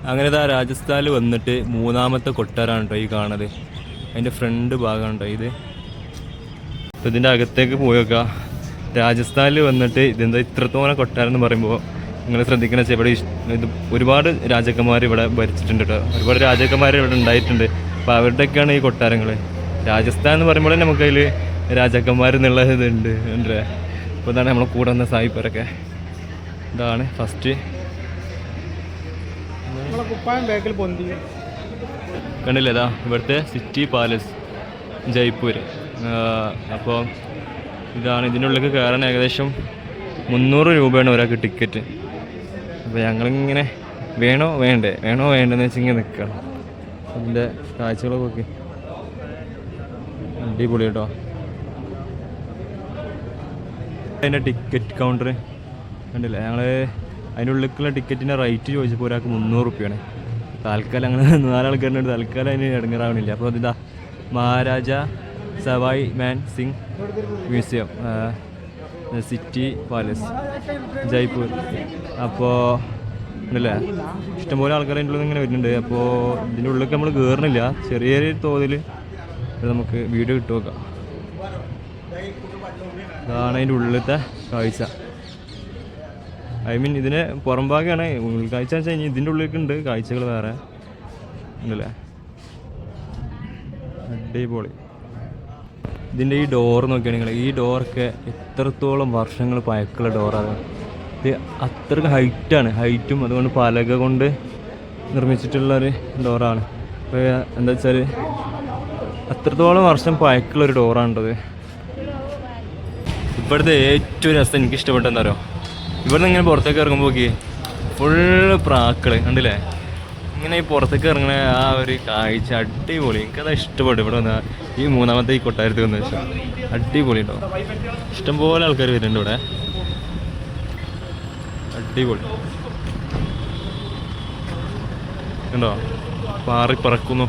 അങ്ങനെ ഇതാ രാജസ്ഥാനിൽ വന്നിട്ട് മൂന്നാമത്തെ കൊട്ടാരമാണ് കേട്ടോ ഈ കാണുന്നത്. അതിൻ്റെ ഫ്രണ്ട് ഭാഗമാണ് കേട്ടോ ഇത്. അപ്പോൾ ഇതിൻ്റെ അകത്തേക്ക് പോയി നോക്കുക. രാജസ്ഥാനിൽ വന്നിട്ട് ഇതെന്താ ഇത്രത്തോളം കൊട്ടാരം എന്ന് പറയുമ്പോൾ നിങ്ങൾ ശ്രദ്ധിക്കണം വെച്ചാൽ ഇവിടെ ഇത് ഒരുപാട് രാജാക്കന്മാർ ഇവിടെ ഭരിച്ചിട്ടുണ്ട് കേട്ടോ. ഒരുപാട് രാജാക്കന്മാർ ഇവിടെ ഉണ്ടായിട്ടുണ്ട്. അപ്പോൾ അവരുടെയൊക്കെയാണ് ഈ കൊട്ടാരങ്ങൾ. രാജസ്ഥാൻ എന്ന് പറയുമ്പോൾ നമുക്കതിൽ രാജാക്കന്മാർ എന്നുള്ള ഇതുണ്ട് ഉണ്ട്. അപ്പോൾ ഇതാണ് നമ്മളെ കൂടെ വന്ന സായിപ്പരൊക്കെ. ഇതാണ് ഫസ്റ്റ് കണ്ടില്ലേ, ഇതാ ഇവിടുത്തെ സിറ്റി പാലസ് ജയ്പൂർ. അപ്പോൾ ഇതാണ് ഇതിനുള്ളിലേക്ക് കയറാൻ ഏകദേശം 300 രൂപയാണ് ഒരാൾക്ക് ടിക്കറ്റ്. അപ്പോൾ ഞങ്ങളിങ്ങനെ വേണോ വേണ്ടെന്ന് വെച്ചിങ്ങനെ നിൽക്കണം. അതിൻ്റെ കാഴ്ചകളൊക്കെ നോക്കി അടിപൊളി കേട്ടോ. അതിൻ്റെ ടിക്കറ്റ് കൗണ്ടർ കണ്ടില്ലേ, ഞങ്ങൾ അതിൻ്റെ ഉള്ളിലേക്കുള്ള ടിക്കറ്റിൻ്റെ റേറ്റ് ചോദിച്ചപ്പോൾ ഒരാൾക്ക് 300 രൂപയാണ്. താൽക്കാലം അങ്ങനെ 4 ആൾക്കാരുണ്ട്. തൽക്കാലം അതിന് ഇടങ്ങാറാവണില്ല. അപ്പോൾ അതിതാ Maharaja Sawai Man Singh museum city palace Jaipur. അപ്പോൾ ഉണ്ടല്ലേ ഇഷ്ടംപോലെ ആൾക്കാർ അതിൻ്റെ ഉള്ളിൽ ഇങ്ങനെ വരുന്നുണ്ട്. അപ്പോൾ ഇതിൻ്റെ ഉള്ളിലേക്ക് നമ്മൾ കയറണില്ല. ചെറിയ തോതിൽ നമുക്ക് വീഡിയോ കിട്ടു നോക്കാം. ഇതാണ് അതിൻ്റെ ഉള്ളിലത്തെ കാഴ്ച. ഇതിന് പുറം ഭാഗമാണ് ഉൾക്കാഴ്ച വെച്ചാൽ കഴിഞ്ഞാൽ ഇതിൻ്റെ ഉള്ളിലേക്കുണ്ട് കാഴ്ചകൾ വേറെ ഉണ്ടല്ലേ. അടിപൊളി. ഇതിൻ്റെ ഈ ഡോർ നോക്കുകയാണെങ്കിൽ ഈ ഡോറൊക്കെ എത്രത്തോളം വർഷങ്ങൾ പഴക്കമുള്ള ഡോറാണ്. ഇത് അത്രയ്ക്ക് ഹൈറ്റും അതുകൊണ്ട് പലക കൊണ്ട് നിർമ്മിച്ചിട്ടുള്ളൊരു ഡോറാണ്. അപ്പോൾ എന്താ വെച്ചാൽ അത്രത്തോളം വർഷം പഴക്കമുള്ളൊരു ഡോറാണത്. ഇവിടുത്തെ ഏറ്റവും രസം എനിക്ക് ഇഷ്ടപ്പെട്ട എന്താ പറയുക, ഇവിടുന്ന് ഇങ്ങനെ പുറത്തേക്ക് ഇറങ്ങുമ്പോൾ നോക്കി ഫുള്ള് പ്രാക്കൾ കണ്ടില്ലേ. ഇങ്ങനെ ഈ പുറത്തേക്ക് ഇറങ്ങുന്ന ആ ഒരു കാഴ്ച അടിപൊളി. എനിക്കത് ഇഷ്ടപ്പെട്ടു. ഇവിടെ വന്നാൽ ഈ മൂന്നാമത്തെ ഈ കൊട്ടാരത്തിൽ വന്ന ശേഷം അടിപൊളി ഉണ്ടോ. ഇഷ്ടംപോലെ ആൾക്കാർ വരുന്നുണ്ട് ഇവിടെ. അടിപൊളി ഉണ്ടോ, പാറി പറക്കുന്നു.